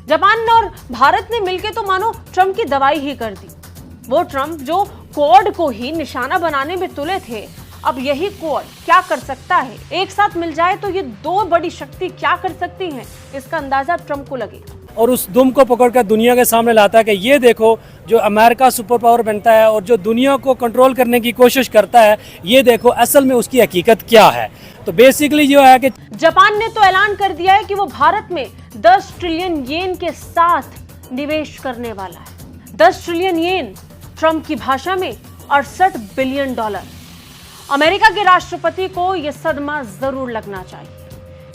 Japan और भारत ने मिलकर तो मानो ट्रंप की दवाई ही कर दी। वो ट्रंप जो क्वाड को ही निशाना बनाने में तुले थे, अब यही क्वाड क्या कर सकता है? एक साथ मिल जाए तो ये दो बड़ी शक्ति क्या कर सकती हैं, इसका अंदाजा ट्रंप को लगेगा। और उस दुम को पकड़कर दुनिया के सामने लाता है कि ये देखो, जो अमेरिका सुपर पावर बनता है और जो दुनिया को कंट्रोल करने की कोशिश करता है, ये देखो असल में उसकी हकीकत क्या है। तो बेसिकली जो है कि जापान ने तो ऐलान कर दिया है कि वो भारत में 10 ट्रिलियन येन के साथ निवेश करने वाला है। 10 ट्रिलियन येन, ट्रंप की भाषा में 68 बिलियन डॉलर। अमेरिका के राष्ट्रपति को यह सदमा जरूर लगना चाहिए,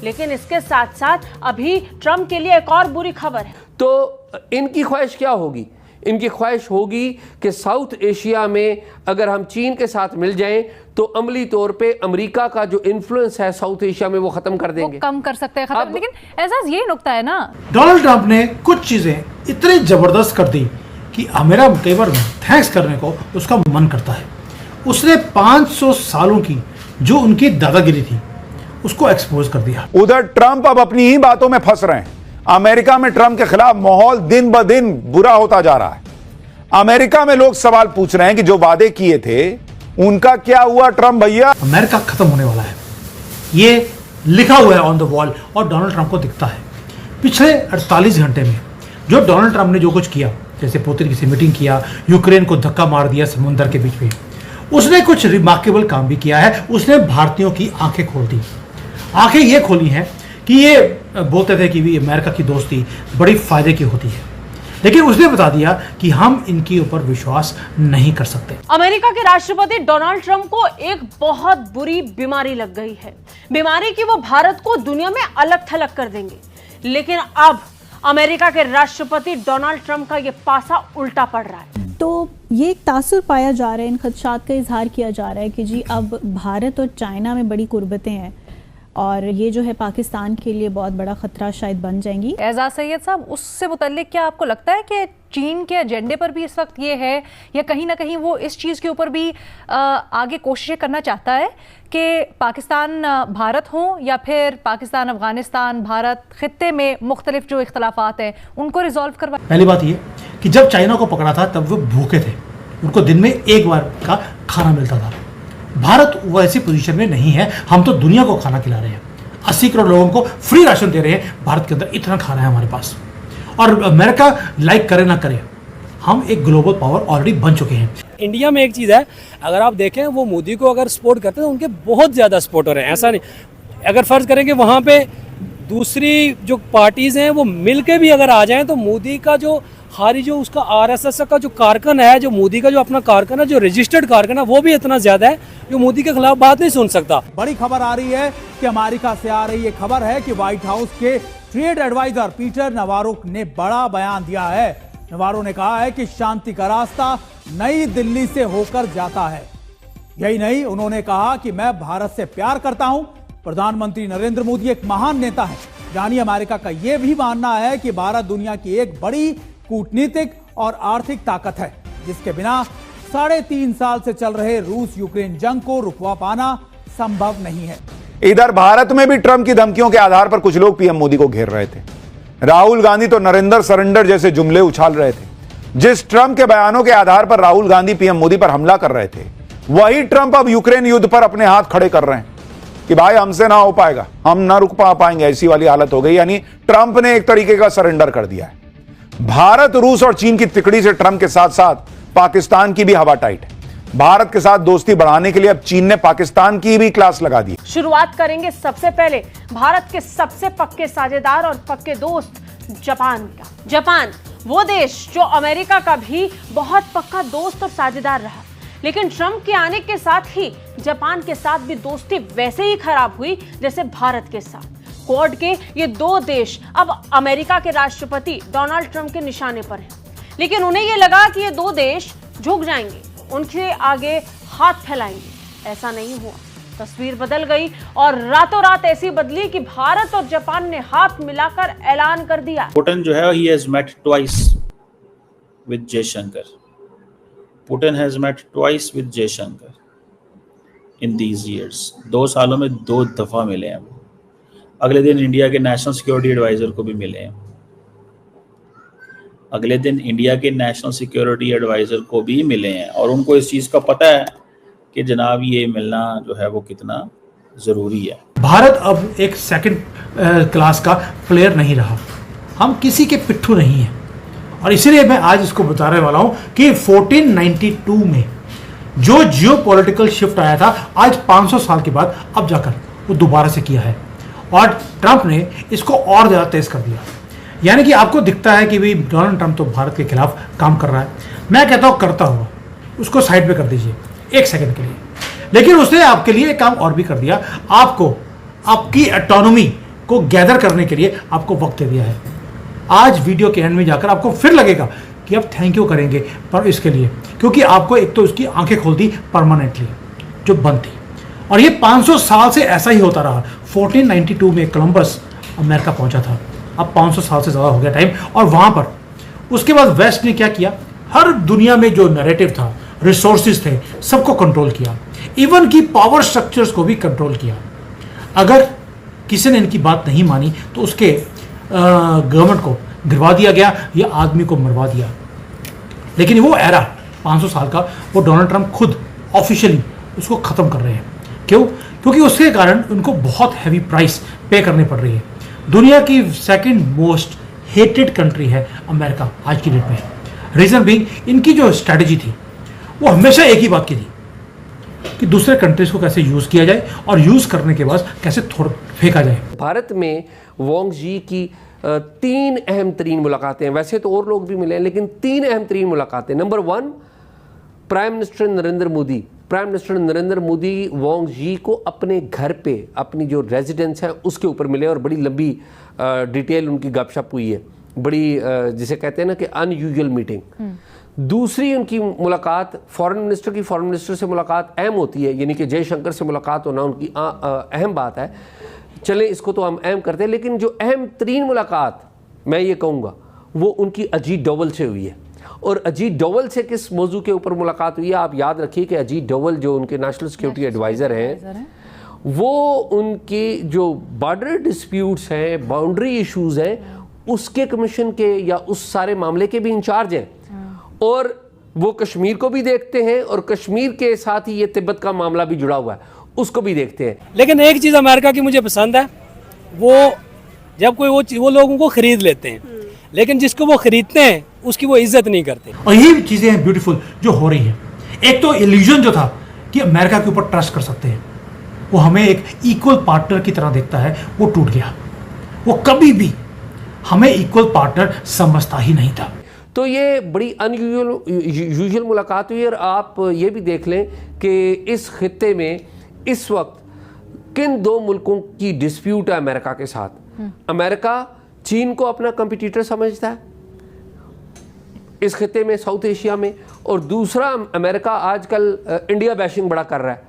लेकिन इसके साथ साथ अभी ट्रंप के लिए एक और बुरी खबर है। तो इनकी ख्वाहिश क्या होगी? इनकी ख्वाहिश होगी कि साउथ एशिया में अगर हम चीन के साथ मिल जाएं तो अमली तौर पे अमेरिका का जो इन्फ्लुएंस है साउथ एशिया में वो खत्म कर देंगे, कम कर सकते हैं खत्म। लेकिन ऐसा ये नुकता है ना, डोनाल्ड ट्रंप ने कुछ चीजें इतनी जबरदस्त कर दी कि मेरा कई बार थैंक्स करने को उसका मन करता है। उसने 500 सालों की जो उनकी दादागिरी थी उसको एक्सपोज कर दिया। उधर ट्रंप अब अपनी ही बातों में फंस रहे हैं। अमेरिका में ट्रंप के खिलाफ माहौल दिन ब दिन बुरा होता जा रहा है। अमेरिका में लोग सवाल पूछ रहे हैं कि जो वादे किए थे उनका क्या हुआ ट्रंप भैया? अमेरिका खत्म होने वाला है, ये लिखा हुआ है ऑन द वॉल और डोनाल्ड ट्रंप को दिखता है। पिछले 48 घंटे में जो डोनाल्ड ट्रंप ने जो कुछ किया, जैसे पुतिन से मीटिंग किया, यूक्रेन को धक्का मार दिया समुद्र के बीच में, उसने कुछ रिमार्केबल काम भी किया है। उसने भारतीयों की आंखें खोल दी। आंखें ये खोली हैं कि ये बोलते थे कि भी अमेरिका की दोस्ती बड़ी फायदे की होती है, लेकिन उसने बता दिया कि हम इनके ऊपर विश्वास नहीं कर सकते। अमेरिका के राष्ट्रपति डोनाल्ड ट्रंप को एक बहुत बुरी बीमारी लग गई है, बीमारी की वो भारत को दुनिया में अलग थलग कर देंगे। लेकिन अब अमेरिका के राष्ट्रपति डोनाल्ड ट्रंप का ये पासा उल्टा पड़ रहा है। तो ये एक तासुर पाया जा रहा है, इन खदशात का इजहार किया जा रहा है कि जी अब भारत और चाइना में बड़ी कुर्बतें हैं और ये जो है पाकिस्तान के लिए बहुत बड़ा खतरा शायद बन जाएंगी। एजाज सैयद साहब, उससे मुतल्लिक क्या आपको लगता है कि चीन के एजेंडे पर भी इस वक्त ये है, या कहीं ना कहीं वो इस चीज़ के ऊपर भी आगे कोशिशें करना चाहता है कि पाकिस्तान भारत हो या फिर पाकिस्तान अफगानिस्तान भारत खित्ते में मुख्तलिफ जो इख्तलाफात हैं उनको रिजॉल्व करवा? पहली बात ये कि जब चाइना को पकड़ा था तब वो भूखे थे, उनको दिन में एक बार का खाना मिलता था। भारत वो ऐसी पोजीशन में नहीं है, हम तो दुनिया को खाना खिला रहे हैं। 80 करोड़ लोगों को फ्री राशन दे रहे हैं, भारत के अंदर इतना खाना है हमारे पास। और अमेरिका लाइक करे ना करे, हम एक ग्लोबल पावर ऑलरेडी बन चुके हैं। इंडिया में एक चीज़ है, अगर आप देखें वो मोदी को अगर सपोर्ट करते हैं तो उनके बहुत ज़्यादा सपोर्टर हैं। ऐसा नहीं, अगर फ़र्ज़ करें कि वहाँ पे दूसरी जो पार्टीज़ हैं वो मिल के भी अगर आ जाएँ तो मोदी का जो हारी जो उसका आरएसएस का जो कारकन है, जो मोदी का जो अपना कारकन है, जो रजिस्टर्ड कारकन है, वो भी इतना ज़्यादा है जो मोदी के खिलाफ बात नहीं सुन सकता। बड़ी खबर आ रही है कि अमेरिका से आ रही ये खबर है कि व्हाइट हाउस के ट्रेड एडवाइजर पीटर नवारो ने बड़ा बयान दिया है। नवारो ने कहा है कि शांति का रास्ता नई दिल्ली से होकर जाता है। यही नहीं, उन्होंने कहा कि मैं भारत से प्यार करता हूं। प्रधानमंत्री नरेंद्र मोदी एक महान नेता है। जानिए, अमेरिका का यह भी मानना है कि भारत दुनिया की एक बड़ी कूटनीतिक और आर्थिक ताकत है, जिसके बिना 3.5 साल से चल रहे रूस यूक्रेन जंग को रुकवा पाना संभव नहीं है। इधर भारत में भी ट्रंप की धमकियों के आधार पर कुछ लोग पीएम मोदी को घेर रहे थे। राहुल गांधी तो नरेंद्र सरेंडर जैसे जुमले उछाल रहे थे। जिस ट्रंप के बयानों के आधार पर राहुल गांधी पीएम मोदी पर हमला कर रहे थे, वही ट्रंप अब यूक्रेन युद्ध पर अपने हाथ खड़े कर रहे हैं कि भाई हमसे ना हो पाएगा, हम ना रुक पाएंगे, ऐसी वाली हालत हो गई। यानी ट्रंप ने एक तरीके का सरेंडर कर दिया है। भारत, रूस और चीन की तिकड़ी से ट्रंप के साथ साथ पाकिस्तान की भी हवा टाइट है। भारत के साथ दोस्ती बढ़ाने के लिए अब चीन ने पाकिस्तान की भी क्लास लगा दी। शुरुआत करेंगे सबसे पहले भारत के सबसे पक्के साझेदार और पक्के दोस्त जापान का। जापान वो देश जो अमेरिका का भी बहुत पक्का दोस्त और साझेदार रहा, लेकिन ट्रंप के आने के साथ ही जापान के साथ भी दोस्ती वैसे ही खराब हुई जैसे भारत के साथ। क्वाड के ये दो देश अब अमेरिका के राष्ट्रपति डोनाल्ड ट्रंप के निशाने पर हैं, लेकिन उन्हें ये लगा कि ये दो देश झुक जाएंगे, उनके आगे हाथ फैलाएंगे। ऐसा नहीं हुआ, तस्वीर बदल गई और रातों रात ऐसी बदली कि भारत और जापान ने हाथ मिलाकर ऐलान कर दिया। पुतिन जो है he has met twice with Jaishankar. Putin has met twice with Jaishankar in these years। 2 सालों में 2 दफा मिले हैं। अगले दिन इंडिया के नेशनल सिक्योरिटी एडवाइजर को भी मिले हैं। अगले दिन इंडिया के नेशनल सिक्योरिटी एडवाइज़र को भी मिले हैं और उनको इस चीज़ का पता है कि जनाब ये मिलना जो है वो कितना ज़रूरी है। भारत अब एक सेकंड क्लास का प्लेयर नहीं रहा, हम किसी के पिट्ठू नहीं हैं। और इसीलिए मैं आज इसको बताने वाला हूं कि 1492 में जो जियोपॉलिटिकल शिफ्ट आया था, आज 500 साल के बाद अब जाकर वो दोबारा से किया है और ट्रंप ने इसको और ज़्यादा तेज कर दिया। यानी कि आपको दिखता है कि भाई डोनाल्ड ट्रंप तो भारत के खिलाफ काम कर रहा है, मैं कहता हूँ करता हुआ उसको साइड पे कर दीजिए एक सेकंड के लिए। लेकिन उसने आपके लिए एक काम और भी कर दिया, आपको आपकी ऑटोनॉमी को गैदर करने के लिए आपको वक्त दे दिया है। आज वीडियो के एंड में जाकर आपको फिर लगेगा कि आप थैंक यू करेंगे पर इसके लिए, क्योंकि आपको एक तो उसकी आंखें खोल दी परमानेंटली जो बंद थी, और ये 500 साल से ऐसा ही होता रहा। 1492 में कोलंबस अमेरिका पहुंचा था, अब 500 साल से ज़्यादा हो गया टाइम। और वहाँ पर उसके बाद वेस्ट ने क्या किया, हर दुनिया में जो नैरेटिव था, रिसोर्सेज थे, सबको कंट्रोल किया, इवन की पावर स्ट्रक्चर्स को भी कंट्रोल किया। अगर किसी ने इनकी बात नहीं मानी तो उसके गवर्नमेंट को गिरवा दिया गया या आदमी को मरवा दिया। लेकिन वो एरा 500 साल का वो डोनाल्ड ट्रंप खुद ऑफिशियली उसको ख़त्म कर रहे हैं। क्यों? क्योंकि उसके कारण उनको बहुत हैवी प्राइस पे करनी पड़ रही है। दुनिया की सेकंड मोस्ट हेटेड कंट्री है अमेरिका आज की डेट में। रीज़न बीइंग इनकी जो स्ट्रैटेजी थी वो हमेशा एक ही बात की थी कि दूसरे कंट्रीज को कैसे यूज़ किया जाए और यूज़ करने के बाद कैसे फेंका जाए। भारत में वांग जी की 3 अहम तरीन मुलाकातें हैं। वैसे तो और लोग भी मिले हैं, लेकिन 3 अहम तरीन मुलाकातें। Number 1, prime minister Narendra Modi Wang ji को अपने घर पे, अपनी जो रेजिडेंस है उसके ऊपर मिले और बड़ी लंबी डिटेल उनकी गपशप हुई है, बड़ी जिसे कहते हैं ना कि अनयूजुअल मीटिंग। दूसरी उनकी मुलाकात फॉरेन मिनिस्टर से मुलाकात अहम होती है, यानी कि जयशंकर से मुलाकात होना उनकी अहम बात है। चलें इसको तो हम अहम करते हैं, लेकिन जो अहम तरीन मुलाकात मैं ये कहूँगा वो उनकी अजीत डोवल से हुई है। और अजीत डोवल से किस मौजू के ऊपर मुलाकात हुई है? आप याद रखिए कि अजीत डोवल जो उनके नेशनल सिक्योरिटी एडवाइज़र हैं, वो उनके जो बॉर्डर डिस्प्यूट्स हैं, बाउंड्री इश्यूज़ हैं, उसके कमीशन के या उस सारे मामले के भी इंचार्ज हैं। और वो कश्मीर को भी देखते हैं और कश्मीर के साथ ही ये तिब्बत का मामला भी जुड़ा हुआ है, उसको भी देखते हैं। लेकिन एक चीज़ अमेरिका की मुझे पसंद है, वो जब कोई वो लोग उनको खरीद लेते हैं, लेकिन जिसको वो खरीदते हैं उसकी वो इज्जत नहीं करते। और यही चीज़ें हैं ब्यूटीफुल जो हो रही है। एक तो इल्यूजन जो था कि अमेरिका के ऊपर ट्रस्ट कर सकते हैं, वो हमें एक इक्वल पार्टनर की तरह देखता है, वो टूट गया। वो कभी भी हमें इक्वल पार्टनर समझता ही नहीं था। तो ये बड़ी अनयूजुअल मुलाकात हुई। और आप ये भी देख लें कि इस खित्ते में इस वक्त किन 2 मुल्कों की डिस्प्यूट है अमेरिका के साथ। अमेरिका चीन को अपना कंपटीटर समझता है इस खित्ते में, साउथ एशिया में, और दूसरा अमेरिका आजकल इंडिया बैशिंग बड़ा कर रहा है।